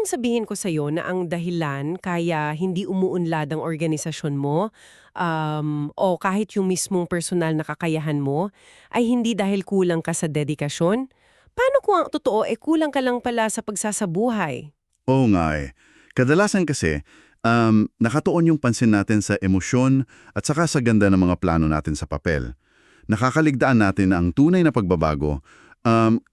bang sabihin ko sa'yo na ang dahilan kaya hindi umuunlad ang organisasyon mo, o kahit yung mismong personal na kakayahan mo, ay hindi dahil kulang ka sa dedikasyon? Paano kung ang totoo kulang ka lang pala sa pagsasabuhay? Oo nga eh. Kadalasan kasi, nakatuon yung pansin natin sa emosyon at saka sa ganda ng mga plano natin sa papel. Nakakaligtaan natin na ang tunay na pagbabago,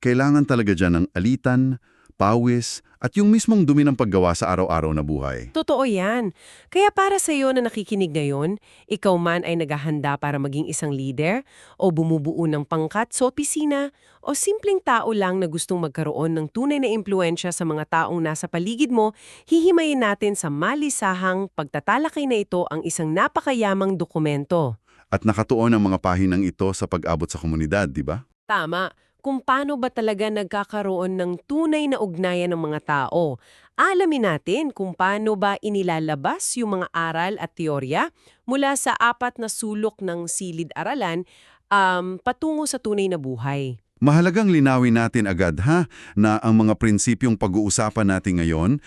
kailangan talaga dyan ng alitan, pawis, at yung mismong dumi ng paggawa sa araw-araw na buhay. Totoo yan. Kaya para sa iyo na nakikinig ngayon, ikaw man ay naghahanda para maging isang leader, o bumubuo ng pangkat sa opisina, o simpleng tao lang na gustong magkaroon ng tunay na impluensya sa mga taong nasa paligid mo, hihimayin natin sa malisahang pagtatalakay na ito ang isang napakayamang dokumento. At nakatuon ang mga pahinang ito sa pag-abot sa komunidad, di ba? Tama. Kung paano ba talaga nagkakaroon ng tunay na ugnayan ng mga tao. Alamin natin kung paano ba inilalabas yung mga aral at teorya mula sa apat na sulok ng silid-aralan patungo sa tunay na buhay. Mahalagang linawin natin agad na ang mga prinsipyong pag-uusapan natin ngayon,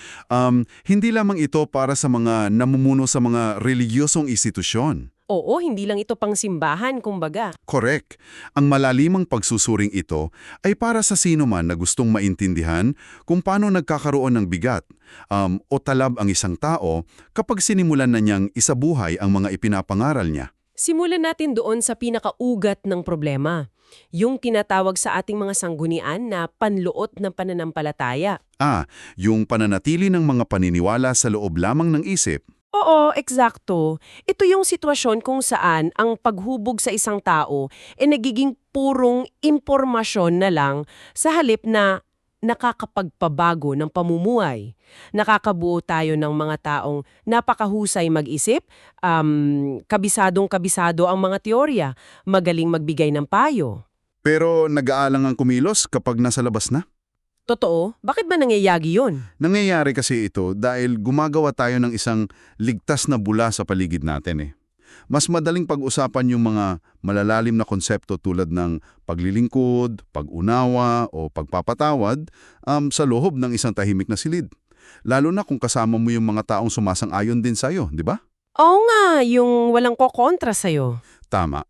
hindi lamang ito para sa mga namumuno sa mga reliyosong institusyon. Oo, hindi lang ito pang simbahan, kumbaga. Correct. Ang malalimang pagsusuring ito ay para sa sino man na gustong maintindihan kung paano nagkakaroon ng bigat o talab ang isang tao kapag sinimulan na niyang isabuhay ang mga ipinapangaral niya. Simulan natin doon sa pinakaugat ng problema. Yung tinatawag sa ating mga sanggunian na panluot ng pananampalataya. Yung pananatili ng mga paniniwala sa loob lamang ng isip. Oo, eksakto. Ito yung sitwasyon kung saan ang paghubog sa isang tao nagiging purong impormasyon na lang sa halip na nakakapagpabago ng pamumuhay. Nakakabuo tayo ng mga taong napakahusay mag-isip, kabisadong-kabisado ang mga teorya, magaling magbigay ng payo. Pero nag-aalang ang kumilos kapag nasa labas na? Totoo? Bakit ba nangyayagi yun? Nangyayari kasi ito dahil gumagawa tayo ng isang ligtas na bula sa paligid natin eh. Mas madaling pag-usapan yung mga malalalim na konsepto tulad ng paglilingkod, pag-unawa o pagpapatawad sa loob ng isang tahimik na silid. Lalo na kung kasama mo yung mga taong sumasang-ayon din sa'yo, di ba? Oo nga, yung walang kokontra sa'yo. Tama.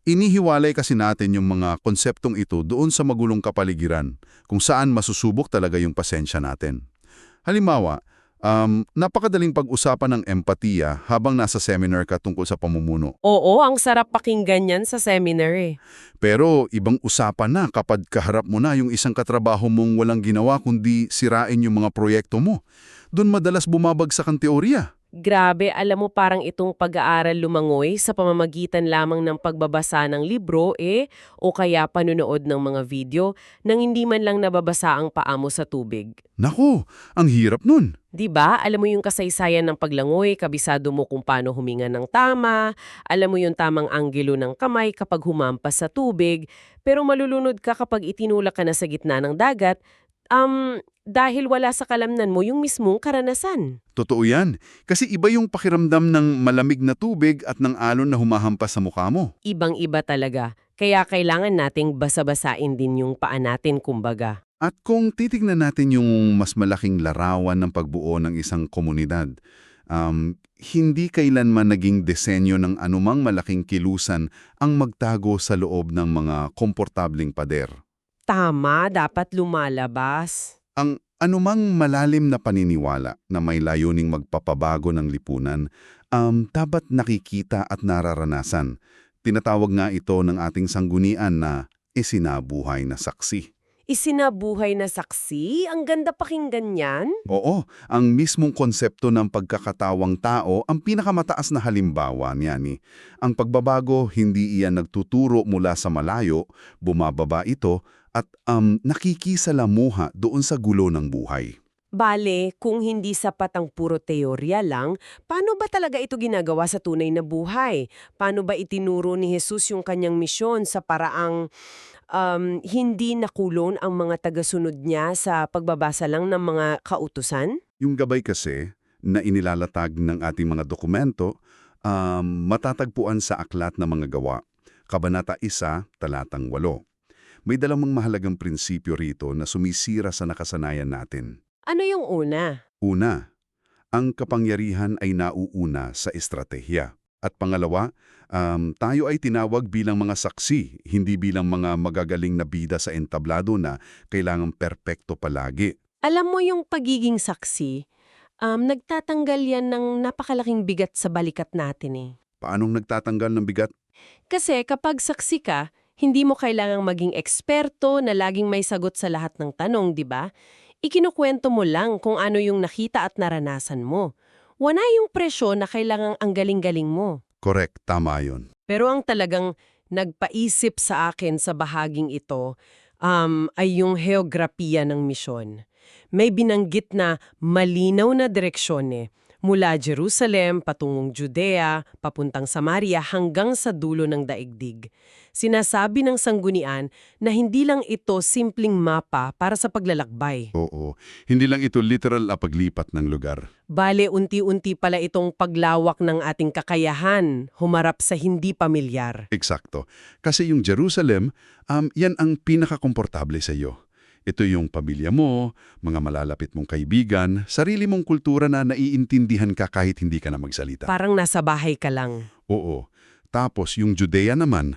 Inihiwalay kasi natin yung mga konseptong ito doon sa magulong kapaligiran, kung saan masusubok talaga yung pasensya natin. Halimbawa, napakadaling pag-usapan ng empatiya habang nasa seminar ka tungkol sa pamumuno. Oo, ang sarap pakinggan yan sa seminar eh. Pero ibang usapan na kapag kaharap mo na yung isang katrabaho mong walang ginawa kundi sirain yung mga proyekto mo. Doon madalas bumabagsak ang teorya. Grabe, alam mo parang itong pag-aaral lumangoy sa pamamagitan lamang ng pagbabasa ng libro o kaya panunood ng mga video nang hindi man lang nababasa ang paa mo sa tubig. Naku, ang hirap nun. 'Di ba? Alam mo yung kasaysayan ng paglangoy, kabisado mo kung paano huminga ng tama, alam mo yung tamang anggelo ng kamay kapag humampas sa tubig, pero malulunod ka kapag itinulak ka na sa gitna ng dagat, dahil wala sa kalamnan mo yung mismong karanasan. Totoo yan. Kasi iba yung pakiramdam ng malamig na tubig at ng alon na humahampas sa mukha mo. Ibang-iba talaga. Kaya kailangan nating basa-basain din yung paa natin, kumbaga. At kung titignan natin yung mas malaking larawan ng pagbuo ng isang komunidad, hindi kailanman naging disenyo ng anumang malaking kilusan ang magtago sa loob ng mga komportabling pader. Tama, dapat lumalabas. Ang anumang malalim na paniniwala na may layuning magpapabago ng lipunan, dapat nakikita at nararanasan. Tinatawag nga ito ng ating sanggunian na isinabuhay na saksi. Isinabuhay na saksi? Ang ganda pakinggan yan. Oo, ang mismong konsepto ng pagkakatawang tao ang pinakamataas na halimbawa niyan. Ang pagbabago, hindi iyan nagtuturo mula sa malayo, bumababa ito at nakikisalamuha doon sa gulo ng buhay. Bale, kung hindi sapat ang puro teorya lang, paano ba talaga ito ginagawa sa tunay na buhay? Paano ba itinuro ni Jesus yung kanyang misyon sa paraang hindi nakulon ang mga tagasunod niya sa pagbabasa lang ng mga kautusan? Yung gabay kasi na inilalatag ng ating mga dokumento, matatagpuan sa Aklat ng Mga Gawa, Kabanata 1, Talatang 8. May dalawang mahalagang prinsipyo rito na sumisira sa nakasanayan natin. Ano yung una? Una, ang kapangyarihan ay nauuna sa estratehiya. At pangalawa, tayo ay tinawag bilang mga saksi, hindi bilang mga magagaling na bida sa entablado na kailangang perpekto palagi. Alam mo yung pagiging saksi, nagtatanggal yan ng napakalaking bigat sa balikat natin eh. Paanong nagtatanggal ng bigat? Kasi kapag saksi ka, hindi mo kailangang maging eksperto na laging may sagot sa lahat ng tanong, di ba? Ikinukwento mo lang kung ano yung nakita at naranasan mo. Wala yung presyo na kailangang ang galing-galing mo. Correct, tama yun. Pero ang talagang nagpaisip sa akin sa bahaging ito ay yung heograpiya ng misyon. May binanggit na malinaw na direksyon eh. Mula Jerusalem, patungong Judea, papuntang Samaria hanggang sa dulo ng daigdig. Sinasabi ng sanggunian na hindi lang ito simpleng mapa para sa paglalakbay. Oo, hindi lang ito literal na paglipat ng lugar. Bale, unti-unti pala itong paglawak ng ating kakayahan, humarap sa hindi pamilyar. Eksakto. Kasi yung Jerusalem, yan ang pinakakomportable sa iyo. Ito yung pamilya mo, mga malalapit mong kaibigan, sarili mong kultura na naiintindihan ka kahit hindi ka na magsalita. Parang nasa bahay ka lang. Oo. Tapos yung Judea naman,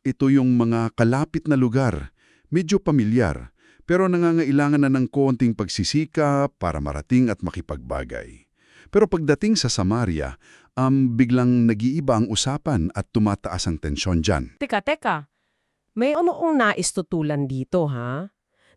ito yung mga kalapit na lugar, medyo pamilyar, pero nangangailangan na ng konting pagsisikap para marating at makipagbagay. Pero pagdating sa Samaria, biglang nag-iiba ang usapan at tumataas ang tensyon dyan. Teka. May anoong naistutulan dito, ha?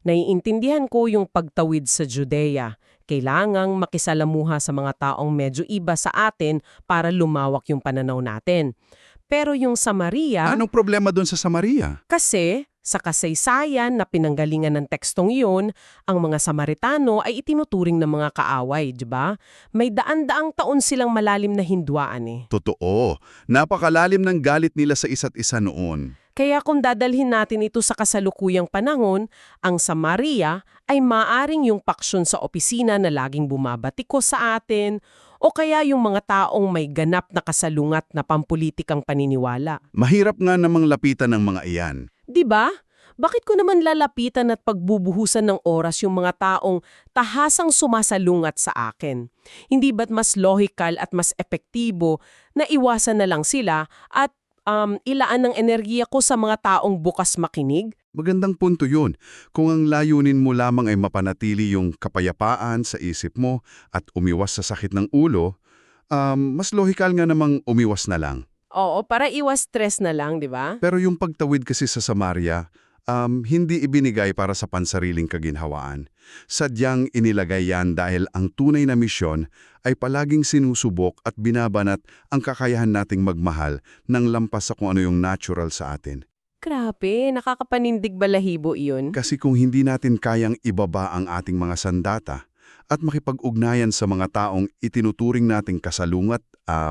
Naiintindihan ko yung pagtawid sa Judea. Kailangang makisalamuha sa mga taong medyo iba sa atin para lumawak yung pananaw natin. Pero yung Samaria, Anong problema doon sa Samaria? kasi sa kasaysayan na pinanggalingan ng tekstong iyon, ang mga Samaritano ay itinuturing ng mga kaaway, di ba? May daan-daang taon silang malalim na hindwaan eh. Totoo. Napakalalim ng galit nila sa isa't isa noon. Kaya kung dadalhin natin ito sa kasalukuyang panahon, ang Samaria ay maaring yung paksyon sa opisina na laging bumabatiko sa atin o kaya yung mga taong may ganap na kasalungat na pampulitikang paniniwala. Mahirap nga namang lapitan ng mga iyan. 'Di ba? Bakit ko naman lalapitan at pagbubuhusan ng oras yung mga taong tahasang sumasalungat sa akin? Hindi ba't mas logical at mas epektibo na iwasan na lang sila at ilaan ng enerhiya ko sa mga taong bukas makinig? Magandang punto yun. Kung ang layunin mo lamang ay mapanatili yung kapayapaan sa isip mo at umiwas sa sakit ng ulo, mas lohikal nga namang umiwas na lang. Oo, para iwas stress na lang, di ba? Pero yung pagtawid kasi sa Samaria, hindi ibinigay para sa pansariling kaginhawaan. Sadyang inilagay yan dahil ang tunay na misyon ay palaging sinusubok at binabanat ang kakayahan nating magmahal ng lampas sa kung ano yung natural sa atin. Grabe, nakakapanindig balahibo iyon. Kasi kung hindi natin kayang ibaba ang ating mga sandata at makipag-ugnayan sa mga taong itinuturing nating kasalungat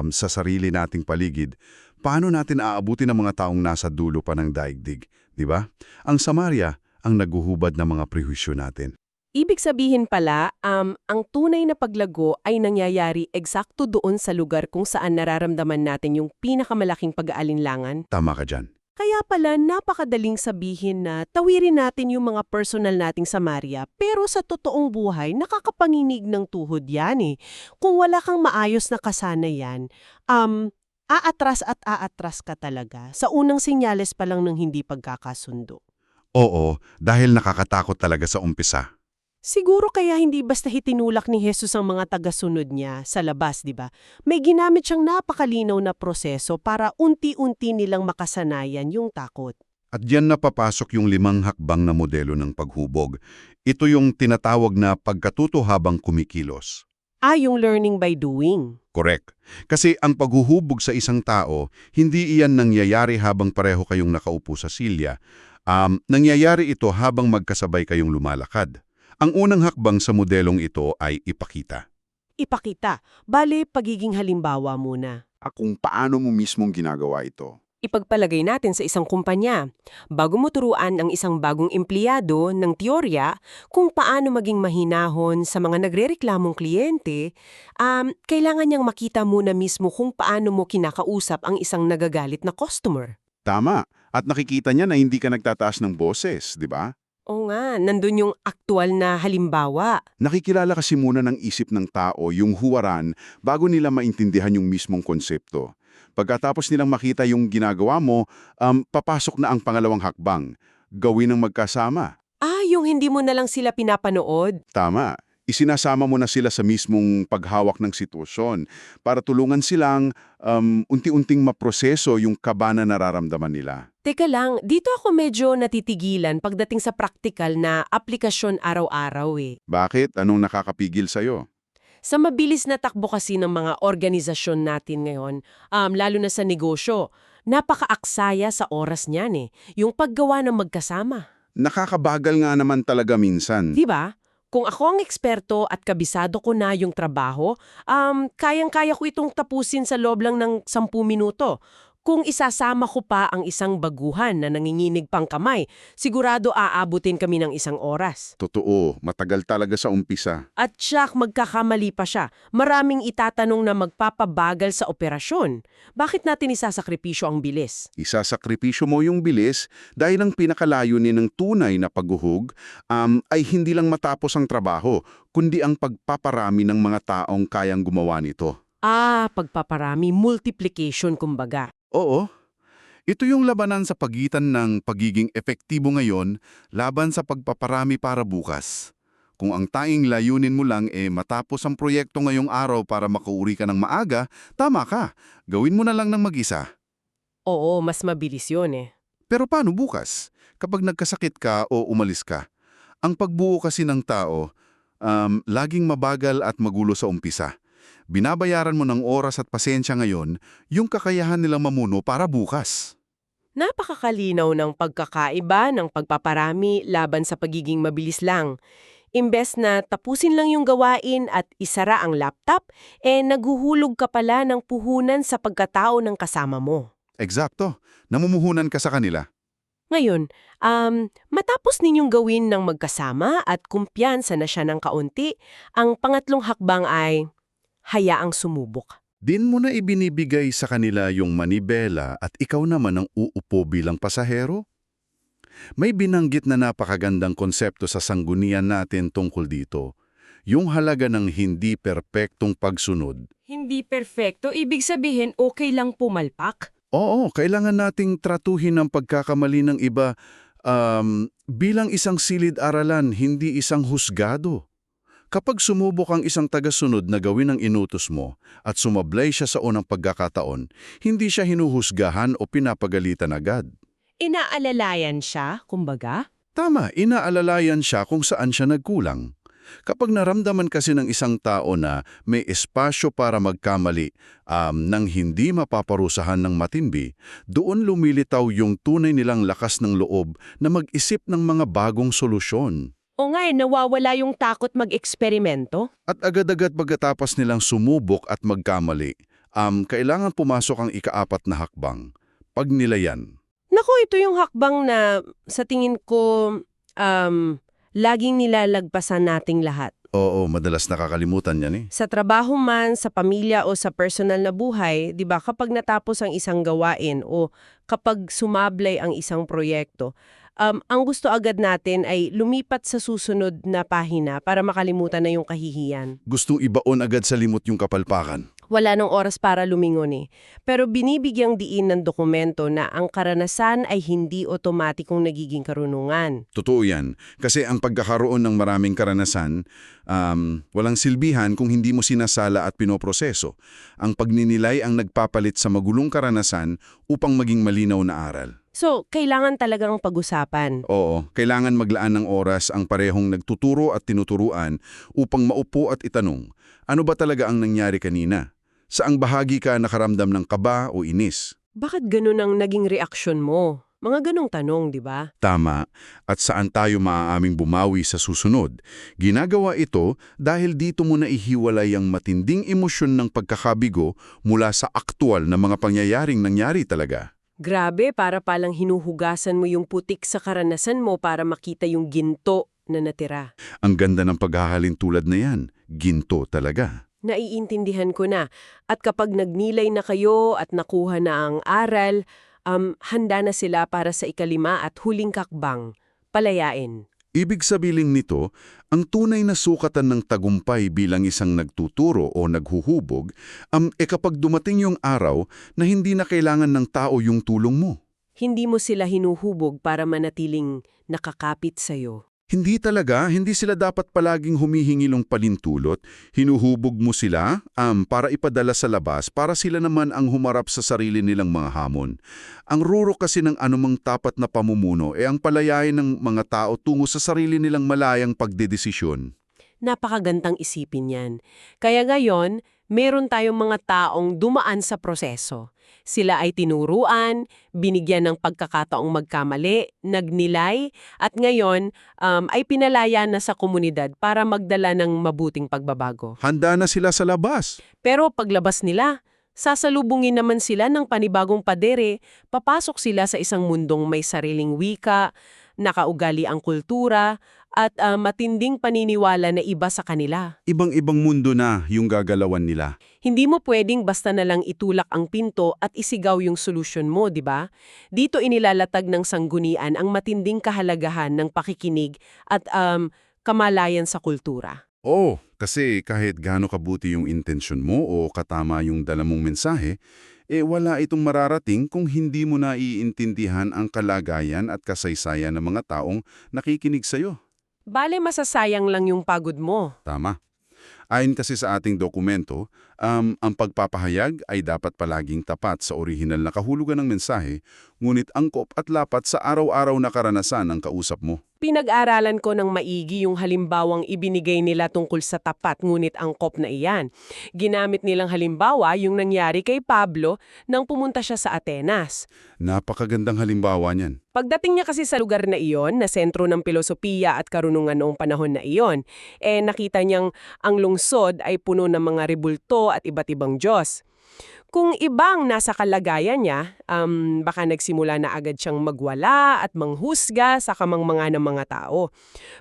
sa sarili nating paligid, paano natin aabutin ang mga taong nasa dulo pa ng daigdig, di ba? Ang Samaria ang naguhubad ng mga prehisyo natin. Ibig sabihin pala, ang tunay na paglago ay nangyayari eksakto doon sa lugar kung saan nararamdaman natin yung pinakamalaking pag-aalinlangan. Tama ka dyan. Kaya pala napakadaling sabihin na tawirin natin yung mga personal nating Samaria, pero sa totoong buhay, nakakapanginig ng tuhod yan eh. Kung wala kang maayos na kasanayan, aatras at aatras ka talaga sa unang senyales pa lang ng hindi pagkakasundo. Oo, dahil nakakatakot talaga sa umpisa. Siguro kaya hindi basta hitinulak ni Jesus ang mga tagasunod niya sa labas, di ba? May ginamit siyang napakalinaw na proseso para unti-unti nilang makasanayan yung takot. At diyan napapasok yung 5 hakbang na modelo ng paghubog. Ito yung tinatawag na pagkatuto habang kumikilos. Yung learning by doing. Correct. Kasi ang paghuhubog sa isang tao, hindi iyan nangyayari habang pareho kayong nakaupo sa silya. Nangyayari ito habang magkasabay kayong lumalakad. Ang unang hakbang sa modelong ito ay ipakita. Ipakita. Bale, pagiging halimbawa muna. Kung paano mo mismong ginagawa ito. Ipagpalagay natin sa isang kumpanya. Bago mo turuan ang isang bagong empleyado ng teorya kung paano maging mahinahon sa mga nagrereklamong kliyente, kailangan niyang makita muna mismo kung paano mo kinakausap ang isang nagagalit na customer. Tama. At nakikita niya na hindi ka nagtataas ng boses, di ba? Oo nga, nandun yung aktual na halimbawa. Nakikilala kasi muna ng isip ng tao yung huwaran bago nila maintindihan yung mismong konsepto. Pagkatapos nilang makita yung ginagawa mo, papasok na ang pangalawang hakbang. Gawin ng magkasama. Yung hindi mo na lang sila pinapanood. Tama. Isinasama mo na sila sa mismong paghawak ng sitwasyon para tulungan silang unti-unting maproseso yung kaba na nararamdaman nila. Teka lang, dito ako medyo natitigilan pagdating sa praktikal na aplikasyon araw-araw eh. Bakit? Anong nakakapigil sa'yo? Sa mabilis na takbo kasi ng mga organisasyon natin ngayon, lalo na sa negosyo, napakaaksaya sa oras niyan eh, yung paggawa ng magkasama. Nakakabagal nga naman talaga minsan. Di ba? Kung ako ang eksperto at kabisado ko na yung trabaho, kayang-kaya ko itong tapusin sa loob lang ng 10 minuto. Kung isasama ko pa ang isang baguhan na nanginginig pang kamay, sigurado aabutin kami ng 1 oras. Totoo, matagal talaga sa umpisa. At siya magkakamali pa siya. Maraming itatanong na magpapabagal sa operasyon. Bakit natin isasakripisyo ang bilis? Isasakripisyo mo yung bilis dahil ang pinakalayunin ng tunay na paghuhog ay hindi lang matapos ang trabaho, kundi ang pagpaparami ng mga taong kayang gumawa nito. Pagpaparami, multiplication kumbaga. Oo, ito yung labanan sa pagitan ng pagiging epektibo ngayon laban sa pagpaparami para bukas. Kung ang tanging layunin mo lang matapos ang proyekto ngayong araw para makauwi ka ng maaga, tama ka. Gawin mo na lang ng mag-isa. Oo, mas mabilis yun eh. Pero paano bukas? Kapag nagkasakit ka o umalis ka? Ang pagbuo kasi ng tao, laging mabagal at magulo sa umpisa. Binabayaran mo ng oras at pasensya ngayon yung kakayahan nilang mamuno para bukas. Napakakalinaw ng pagkakaiba ng pagpaparami laban sa pagiging mabilis lang. Imbes na tapusin lang yung gawain at isara ang laptop, naguhulog ka pala ng puhunan sa pagkatao ng kasama mo. Eksakto, namumuhunan ka sa kanila. Ngayon, matapos ninyong gawin ng magkasama at kumpiyansa na siya ng kaunti, ang pangatlong hakbang ay hayaang sumubok. Din mo na ibinibigay sa kanila yung manibela at ikaw naman ang uupo bilang pasahero? May binanggit na napakagandang konsepto sa sanggunian natin tungkol dito. Yung halaga ng hindi perpektong pagsunod. Hindi perfecto, ibig sabihin okay lang pumalpak? Oo, kailangan nating tratuhin ang pagkakamali ng iba bilang isang silid-aralan, hindi isang husgado. Kapag sumubok ang isang tagasunod na gawin ang inutos mo at sumablay siya sa unang pagkakataon, hindi siya hinuhusgahan o pinapagalitan agad. Inaalalayan siya, kumbaga? Tama, inaalalayan siya kung saan siya nagkulang. Kapag naramdaman kasi ng isang tao na may espasyo para magkamali nang hindi mapaparusahan ng matindi, doon lumilitaw yung tunay nilang lakas ng loob na mag-isip ng mga bagong solusyon. O nga nawawala yung takot mag-eksperimento? At agad-agad pagkatapos nilang sumubok at magkamali, kailangan pumasok ang ika-4 na hakbang, pagnilayan. Naku, ito yung hakbang na sa tingin ko laging nilalagpasan nating lahat. Oo, madalas nakakalimutan yan eh. Sa trabaho man, sa pamilya o sa personal na buhay, 'di ba, kapag natapos ang isang gawain o kapag sumablay ang isang proyekto, ang gusto agad natin ay lumipat sa susunod na pahina para makalimutan na yung kahihiyan. Gustong ibaon agad sa limot yung kapalpakan. Wala nang oras para lumingon eh. Pero binibigyang diin ng dokumento na ang karanasan ay hindi otomatikong nagiging karunungan. Totoo yan. Kasi ang pagkakaroon ng maraming karanasan, walang silbihan kung hindi mo sinasala at pinoproseso. Ang pagninilay ang nagpapalit sa magulong karanasan upang maging malinaw na aral. So, kailangan talagang pag-usapan. Oo, kailangan maglaan ng oras ang parehong nagtuturo at tinuturuan upang maupo at itanong, ano ba talaga ang nangyari kanina? Saang bahagi ka nakaramdam ng kaba o inis? Bakit ganun ang naging reaksyon mo? Mga ganong tanong, di ba? Tama. At saan tayo maaaming bumawi sa susunod? Ginagawa ito dahil dito mo na ihiwalay ang matinding emosyon ng pagkakabigo mula sa aktual na mga pangyayaring nangyari talaga. Grabe, para palang hinuhugasan mo yung putik sa karanasan mo para makita yung ginto na natira. Ang ganda ng paghahalin tulad na yan. Ginto talaga. Naiintindihan ko na. At kapag nagnilay na kayo at nakuha na ang aral, handa na sila para sa 5 at huling kakbang, palayain. Ibig sabihin nito, ang tunay na sukatan ng tagumpay bilang isang nagtuturo o naghuhubog kapag dumating yung araw na hindi na kailangan ng tao yung tulong mo. Hindi mo sila hinuhubog para manatiling nakakapit sa'yo. Hindi talaga, hindi sila dapat palaging humihingi ng palintulot. Hinuhubog mo sila para ipadala sa labas para sila naman ang humarap sa sarili nilang mga hamon. Ang ruro kasi ng anumang tapat na pamumuno ang palayain ng mga tao tungo sa sarili nilang malayang pagdedesisyon. Napakagandang isipin yan. Kaya ngayon, meron tayong mga taong dumaan sa proseso. Sila ay tinuruan, binigyan ng pagkakataong magkamali, nagnilay, at ngayon ay pinalaya na sa komunidad para magdala ng mabuting pagbabago. Handa na sila sa labas. Pero paglabas nila, sasalubungin naman sila ng panibagong padere, papasok sila sa isang mundong may sariling wika, nakaugali ang kultura, at matinding paniniwala na iba sa kanila. Ibang-ibang mundo na yung gagalawan nila. Hindi mo pwedeng basta na lang itulak ang pinto at isigaw yung solusyon mo, di ba? Dito inilalatag ng sanggunian ang matinding kahalagahan ng pakikinig at kamalayan sa kultura. Oo, kasi kahit gaano kabuti yung intensyon mo o katama yung dala mong mensahe, wala itong mararating kung hindi mo na iintindihan ang kalagayan at kasaysayan ng mga taong nakikinig sa'yo. Bale, masasayang lang yung pagod mo. Tama. Ayon kasi sa ating dokumento, ang pagpapahayag ay dapat palaging tapat sa orihinal na kahulugan ng mensahe, ngunit angkop at lapat sa araw-araw na karanasan ng kausap mo. Pinag-aralan ko ng maigi yung halimbawang ibinigay nila tungkol sa tapat ngunit angkop na iyan. Ginamit nilang halimbawa yung nangyari kay Pablo nang pumunta siya sa Atenas. Napakagandang halimbawa niyan. Pagdating niya kasi sa lugar na iyon, na sentro ng pilosopiya at karunungan noong panahon na iyon, nakita niyang ang lungsod ay puno ng mga rebulto at iba't ibang Diyos. Kung ibang nasa kalagayan niya, baka nagsimula na agad siyang magwala at manghusga sa kamangmanga ng mga tao.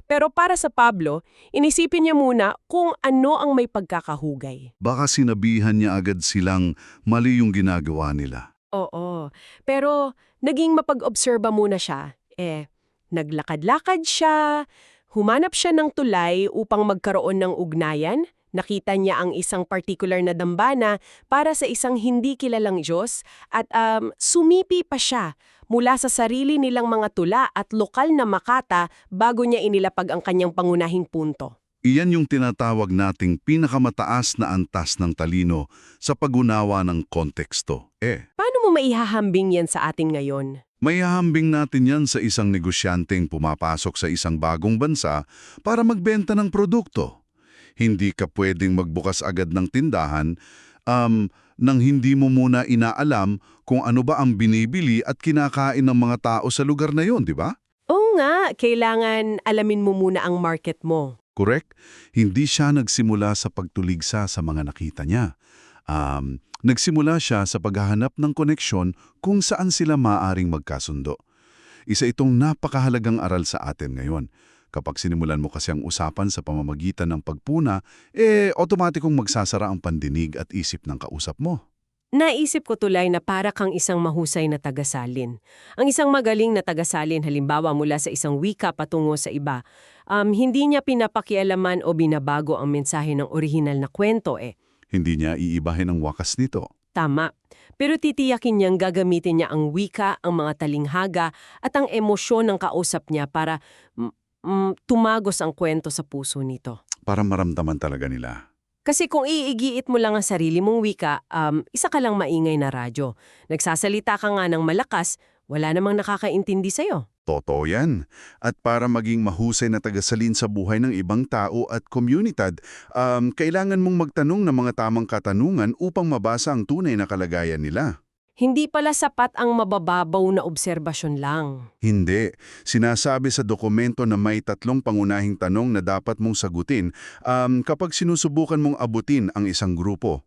Pero para sa Pablo, inisipin niya muna kung ano ang may pagkakahugay. Baka sinabihan niya agad silang mali yung ginagawa nila. Oo, pero naging mapag-obserba muna siya. Naglakad-lakad siya, humanap siya ng tulay upang magkaroon ng ugnayan. Nakita niya ang isang particular na dambana para sa isang hindi kilalang Diyos at sumipi pa siya mula sa sarili nilang mga tula at lokal na makata bago niya inilapag ang kanyang pangunahing punto. Iyan yung tinatawag nating pinakamataas na antas ng talino sa pag-unawa ng konteksto. Paano mo maihahambing yan sa atin ngayon? Maihahambing natin yan sa isang negosyanteng pumapasok sa isang bagong bansa para magbenta ng produkto. Hindi ka pwedeng magbukas agad ng tindahan nang hindi mo muna inaalam kung ano ba ang binibili at kinakain ng mga tao sa lugar na yon, di ba? Oo nga, kailangan alamin mo muna ang market mo. Correct? Hindi siya nagsimula sa pagtuligsa sa mga nakita niya. Nagsimula siya sa paghahanap ng koneksyon kung saan sila maaaring magkasundo. Isa itong napakahalagang aral sa atin ngayon. Kapag sinimulan mo kasi ang usapan sa pamamagitan ng pagpuna, otomatikong magsasara ang pandinig at isip ng kausap mo. Naisip ko tulay na para kang isang mahusay na tagasalin. Ang isang magaling na tagasalin halimbawa mula sa isang wika patungo sa iba, hindi niya pinapakialaman o binabago ang mensahe ng orihinal na kwento Hindi niya iibahin ang wakas nito. Tama. Pero titiyakin niyang gagamitin niya ang wika, ang mga talinghaga at ang emosyon ng kausap niya para tumagos ang kwento sa puso nito. Para maramdaman talaga nila. Kasi kung iigiit mo lang ang sarili mong wika, isa ka lang maingay na radyo. Nagsasalita ka nga ng malakas, wala namang nakakaintindi sa'yo. Totoo yan. At para maging mahusay na tagasalin sa buhay ng ibang tao at komunidad, kailangan mong magtanong ng mga tamang katanungan upang mabasa ang tunay na kalagayan nila. Hindi pala sapat ang mabababaw na obserbasyon lang. Hindi. Sinasabi sa dokumento na may 3 pangunahing tanong na dapat mong sagutin kapag sinusubukan mong abutin ang isang grupo.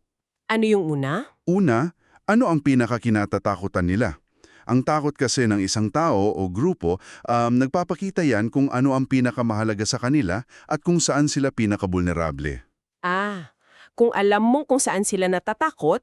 Ano yung una? Una, ano ang pinakakinatatakutan nila? Ang takot kasi ng isang tao o grupo, nagpapakita yan kung ano ang pinakamahalaga sa kanila at kung saan sila pinakabulnerable. Kung alam mo kung saan sila natatakot,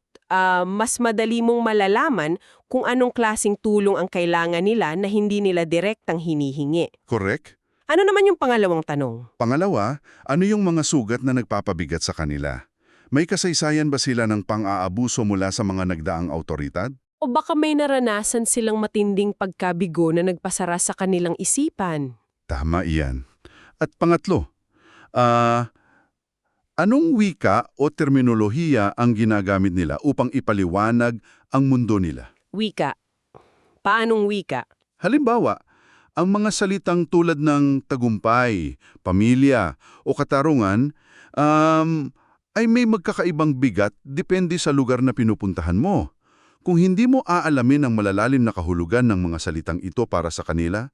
mas madali mong malalaman kung anong klaseng tulong ang kailangan nila na hindi nila direktang hinihingi. Correct? Ano naman yung pangalawang tanong? Pangalawa, ano yung mga sugat na nagpapabigat sa kanila? May kasaysayan ba sila ng pang-aabuso mula sa mga nagdaang awtoridad? O baka may naranasan silang matinding pagkabigo na nagpasara sa kanilang isipan? Tama iyan. At pangatlo, ah, anong wika o terminolohiya ang ginagamit nila upang ipaliwanag ang mundo nila? Wika. Paanong wika? Halimbawa, ang mga salitang tulad ng tagumpay, pamilya o katarungan ay may magkakaibang bigat depende sa lugar na pinupuntahan mo. Kung hindi mo aalamin ang malalalim na kahulugan ng mga salitang ito para sa kanila,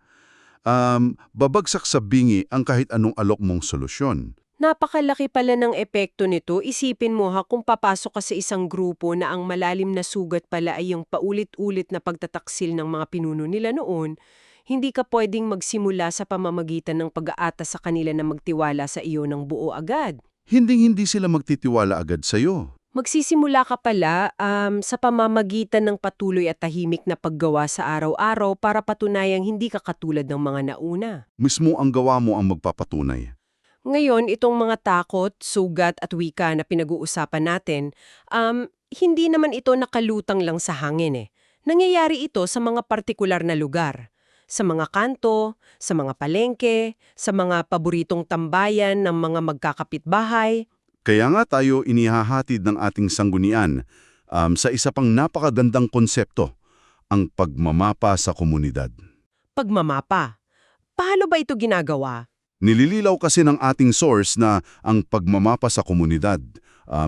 babagsak sa bingi ang kahit anong alok mong solusyon. Napakalaki pala ng epekto nito. Isipin mo ha kung papasok ka sa isang grupo na ang malalim na sugat pala ay yung paulit-ulit na pagtataksil ng mga pinuno nila noon, hindi ka pwedeng magsimula sa pamamagitan ng pag-aatas sa kanila na magtiwala sa iyo ng buo agad. Hinding-hindi sila magtitiwala agad sa'yo. Magsisimula ka pala sa pamamagitan ng patuloy at tahimik na paggawa sa araw-araw para patunayang hindi ka katulad ng mga nauna. Mismo ang gawa mo ang magpapatunay. Ngayon, itong mga takot, sugat at wika na pinag-uusapan natin, hindi naman ito nakalutang lang sa hangin eh. Nangyayari ito sa mga partikular na lugar. Sa mga kanto, sa mga palengke, sa mga paboritong tambayan ng mga magkakapitbahay. Kaya nga tayo inihahatid ng ating sanggunian sa isa pang napakagandang konsepto, ang pagmamapa sa komunidad. Pagmamapa. Paano ba ito ginagawa? Nilililaw kasi ng ating source na ang pagmamapa sa komunidad,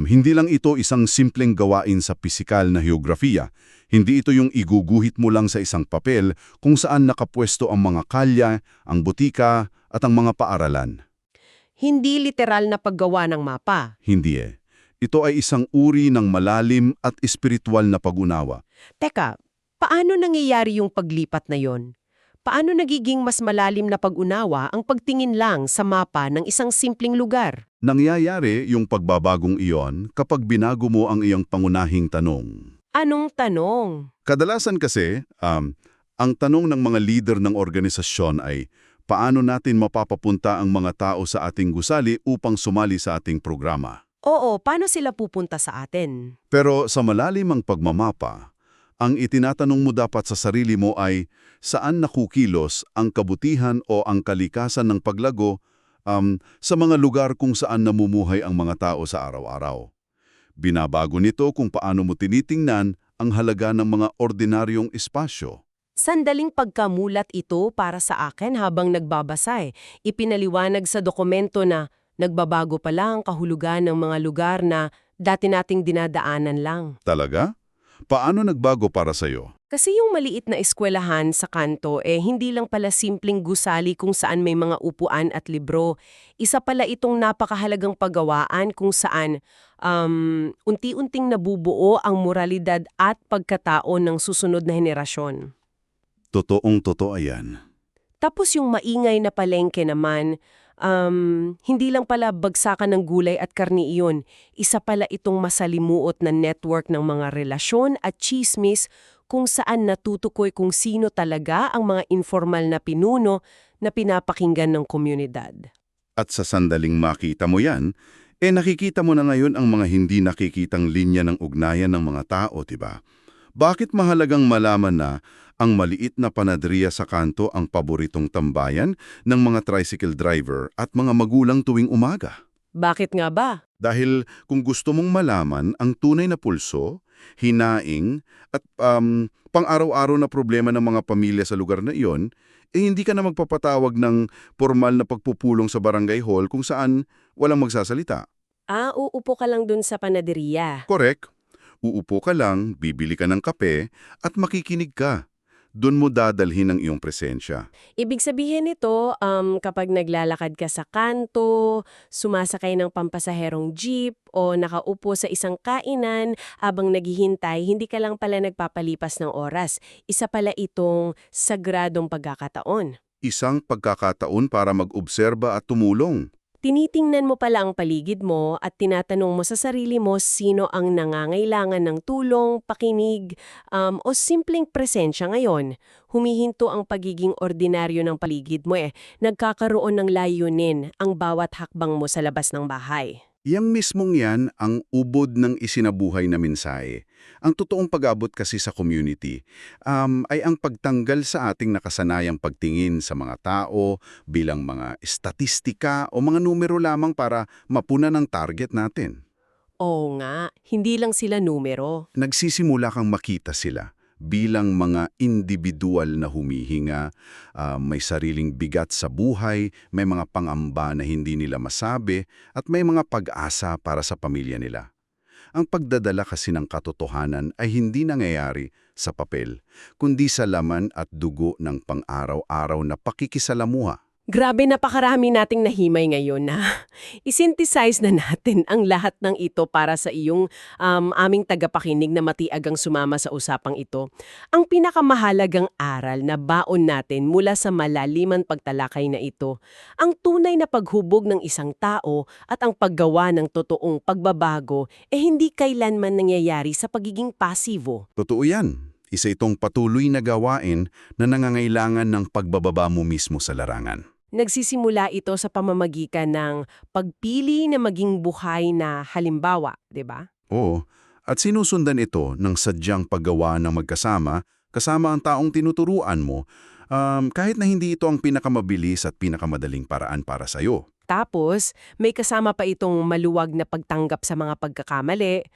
hindi lang ito isang simpleng gawain sa pisikal na heografiya. Hindi ito yung iguguhit mo lang sa isang papel kung saan nakapwesto ang mga kalya, ang butika, at ang mga paaralan. Hindi literal na paggawa ng mapa. Hindi eh. Ito ay isang uri ng malalim at espiritual na pag-unawa. Teka, paano nangyayari yung paglipat na yon? Paano nagiging mas malalim na pag-unawa ang pagtingin lang sa mapa ng isang simpleng lugar? Nangyayari yung pagbabagong iyon kapag binago mo ang iyong pangunahing tanong. Anong tanong? Kadalasan kasi, ang tanong ng mga leader ng organisasyon ay, paano natin mapapapunta ang mga tao sa ating gusali upang sumali sa ating programa? Oo, paano sila pupunta sa atin? Pero sa malalim ang pagmamapa, ang itinatanong mo dapat sa sarili mo ay, saan nakukilos ang kabutihan o ang kalikasan ng paglago sa mga lugar kung saan namumuhay ang mga tao sa araw-araw? Binabago nito kung paano mo tinitingnan ang halaga ng mga ordinaryong espasyo. Sandaling pagkamulat ito para sa akin habang nagbabasa eh. Ipinaliwanag sa dokumento na nagbabago pala ang kahulugan ng mga lugar na dati nating dinadaanan lang. Talaga? Paano nagbago para sa'yo? Kasi yung maliit na eskwelahan sa kanto hindi lang pala simpleng gusali kung saan may mga upuan at libro. Isa pala itong napakahalagang paggawaan kung saan unti-unting nabubuo ang moralidad at pagkatao ng susunod na henerasyon. Totoong-totoo yan. Tapos yung maingay na palengke naman, hindi lang pala bagsakan ng gulay at karni iyon. Isa pala itong masalimuot na network ng mga relasyon at tsismis kung saan natutukoy kung sino talaga ang mga informal na pinuno na pinapakinggan ng komunidad. At sa sandaling makita mo yan, nakikita mo na ngayon ang mga hindi nakikitang linya ng ugnayan ng mga tao, diba? Bakit mahalagang malaman na ang maliit na panadriya sa kanto ang paboritong tambayan ng mga tricycle driver at mga magulang tuwing umaga? Bakit nga ba? Dahil kung gusto mong malaman ang tunay na pulso, hinaing at pang-araw-araw na problema ng mga pamilya sa lugar na iyon, hindi ka na magpapatawag ng formal na pagpupulong sa barangay hall kung saan walang magsasalita. Uupo ka lang dun sa panaderiya. Correct. Uupo ka lang, bibili ka ng kape, at makikinig ka. Doon mo dadalhin ang iyong presensya. Ibig sabihin nito, kapag naglalakad ka sa kanto, sumasakay ng pampasaherong jeep, o nakaupo sa isang kainan, habang naghihintay, hindi ka lang pala nagpapalipas ng oras. Isa pala itong sagradong pagkakataon. Isang pagkakataon para mag-obserba at tumulong. Tinitingnan mo pala ang paligid mo at tinatanong mo sa sarili mo sino ang nangangailangan ng tulong, pakinig, o simpleng presensya ngayon. Humihinto ang pagiging ordinaryo ng paligid mo Nagkakaroon ng layunin ang bawat hakbang mo sa labas ng bahay. Yang mismong yan ang ubod ng isinabuhay na mensahe. Ang totoong pag-abot kasi sa community ay ang pagtanggal sa ating nakasanayang pagtingin sa mga tao bilang mga estatistika o mga numero lamang para mapunan ang target natin. Oo nga, hindi lang sila numero. Nagsisimula kang makita sila bilang mga individual na humihinga, may sariling bigat sa buhay, may mga pangamba na hindi nila masabi, at may mga pag-asa para sa pamilya nila. Ang pagdadala kasi ng katotohanan ay hindi nangyayari sa papel, kundi sa laman at dugo ng pang-araw-araw na pakikisalamuha. Grabe, napakarami nating nahimay ngayon na isynthesize na natin ang lahat ng ito para sa iyong aming tagapakinig na matiagang sumama sa usapang ito. Ang pinakamahalagang aral na baon natin mula sa malaliman pagtalakay na ito, ang tunay na paghubog ng isang tao at ang paggawa ng totoong pagbabago hindi kailanman nangyayari sa pagiging pasibo. Totoo yan. Isa itong patuloy na gawain na nangangailangan ng pagbababa mo mismo sa larangan. Nagsisimula ito sa pamamagitan ng pagpili na maging buhay na halimbawa, 'di ba? Oo, at sinusundan ito ng sadyang paggawa ng magkasama kasama ang taong tinuturuan mo kahit na hindi ito ang pinakamabilis at pinakamadaling paraan para sa'yo. Tapos, may kasama pa itong maluwag na pagtanggap sa mga pagkakamali,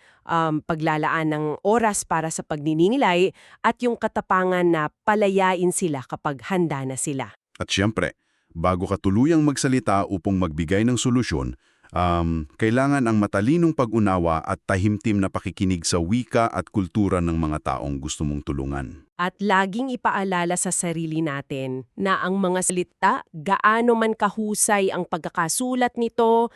paglalaan ng oras para sa pagninilay, at yung katapangan na palayain sila kapag handa na sila. At siyempre, bago ka tuluyang magsalita upang magbigay ng solusyon, kailangan ang matalinong pag-unawa at tahimtim na pakikinig sa wika at kultura ng mga taong gusto mong tulungan. At laging ipaalala sa sarili natin na ang mga salita, gaano man kahusay ang pagkakasulat nito,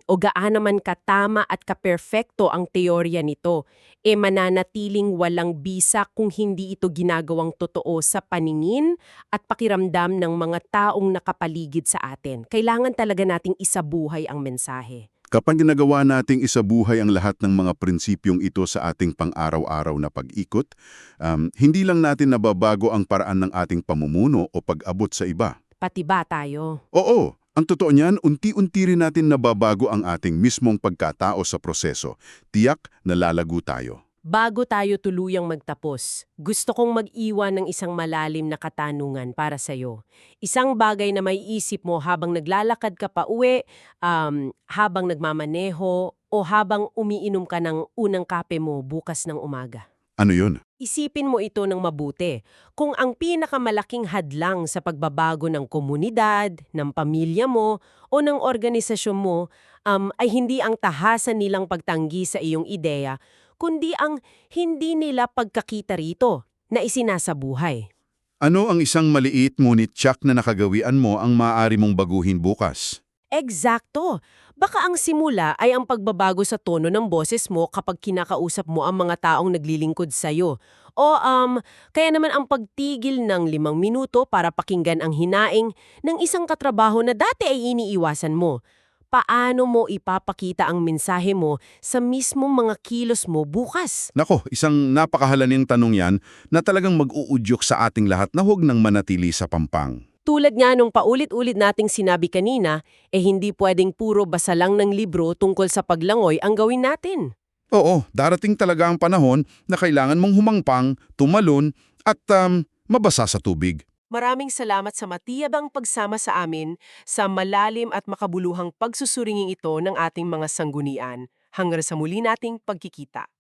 o gaano man katama at kaperfekto ang teorya nito, mananatiling walang bisa kung hindi ito ginagawang totoo sa paningin at pakiramdam ng mga taong nakapaligid sa atin. Kailangan talaga nating isabuhay ang mensahe. Kapag ginagawa nating isabuhay ang lahat ng mga prinsipyong ito sa ating pang-araw-araw na pag-ikot, hindi lang natin nababago ang paraan ng ating pamumuno o pag-abot sa iba. Pati ba tayo? Oo, ang totoo niyan, unti-unti rin natin nababago ang ating mismong pagkatao sa proseso. Tiyak na lalago tayo. Bago tayo tuluyang magtapos, gusto kong mag-iwan ng isang malalim na katanungan para sa'yo. Isang bagay na may isip mo habang naglalakad ka pa uwi, habang nagmamaneho, o habang umiinom ka ng unang kape mo bukas ng umaga. Ano yun? Isipin mo ito ng mabuti. Kung ang pinakamalaking hadlang sa pagbabago ng komunidad, ng pamilya mo, o ng organisasyon mo ay hindi ang tahasan nilang pagtanggi sa iyong ideya, kundi ang hindi nila pagkakita rito na isinasabuhay. Ano ang isang maliit ngunit tiyak na nakagawian mo ang maaari mong baguhin bukas? Eksakto! Baka ang simula ay ang pagbabago sa tono ng boses mo kapag kinakausap mo ang mga taong naglilingkod sa'yo. O kaya naman ang pagtigil ng 5 minuto para pakinggan ang hinaing ng isang katrabaho na dati ay iniiwasan mo. Paano mo ipapakita ang mensahe mo sa mismong mga kilos mo bukas? Nako, isang napakahalaning tanong yan na talagang mag-uudyok sa ating lahat na huwag nang manatili sa pampang. Tulad nga nung paulit-ulit nating sinabi kanina, hindi pwedeng puro basa lang ng libro tungkol sa paglangoy ang gawin natin. Oo, darating talaga ang panahon na kailangan mong humangpang, tumalon, at mabasa sa tubig. Maraming salamat sa matiyabang pagsama sa amin sa malalim at makabuluhang pagsusuringing ito ng ating mga sanggunian. Hanggang sa muli nating pagkikita.